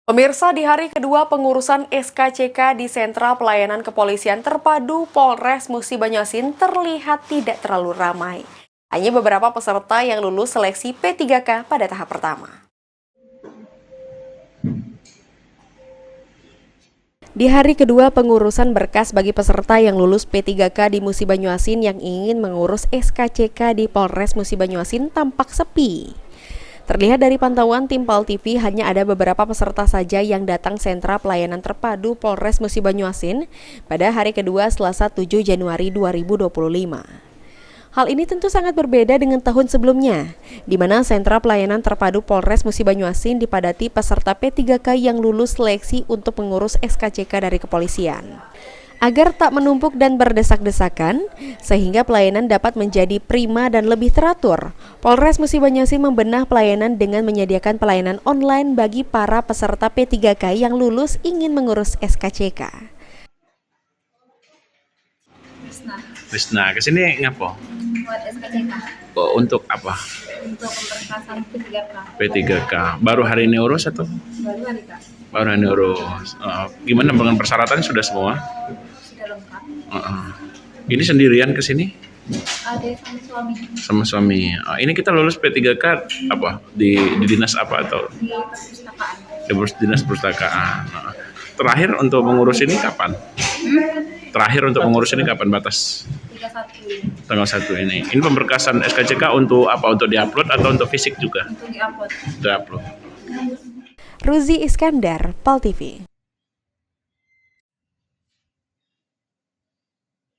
Pemirsa, di hari kedua pengurusan SKCK di Sentra Pelayanan Kepolisian Terpadu Polres Musi Banyuasin terlihat tidak terlalu ramai. Hanya beberapa peserta yang lulus seleksi P3K pada tahap pertama. Di hari kedua pengurusan berkas bagi peserta yang lulus P3K di Musi Banyuasin yang ingin mengurus SKCK di Polres Musi Banyuasin tampak sepi. Terlihat dari pantauan tim PAL TV, hanya ada beberapa peserta saja yang datang Sentra Pelayanan Terpadu Polres Musi Banyuasin pada hari kedua Selasa 7 Januari 2025. Hal ini tentu sangat berbeda dengan tahun sebelumnya, di mana Sentra Pelayanan Terpadu Polres Musi Banyuasin dipadati peserta P3K yang lulus seleksi untuk mengurus SKCK dari kepolisian. Agar tak menumpuk dan berdesak-desakan, sehingga pelayanan dapat menjadi prima dan lebih teratur, Polres Musi Banyuasin membenah pelayanan dengan menyediakan pelayanan online bagi para peserta P3K yang lulus ingin mengurus SKCK. Wisna, kesini ngapo? Buat SKCK. Oh, untuk apa? Untuk pemberkasan P3K. P3K. Baru hari ini urus atau? Baru hari Kak. Baru hari ini urus. Gimana dengan persyaratan sudah semua? Sudah lengkap. Ini sendirian kesini? Ada sama suami Sama suami. Ini kita lulus P3K apa? Di dinas apa atau? di perpustakaan. Di dinas perpustakaan. Terakhir untuk mengurus ini kapan? Terakhir untuk mengurus ini kapan batas? 31 Tanggal 1 ini. Ini pemberkasan SKCK untuk apa? Untuk diupload atau untuk fisik juga? untuk diupload. Diupload. Ruzi Iskandar, PAL TV.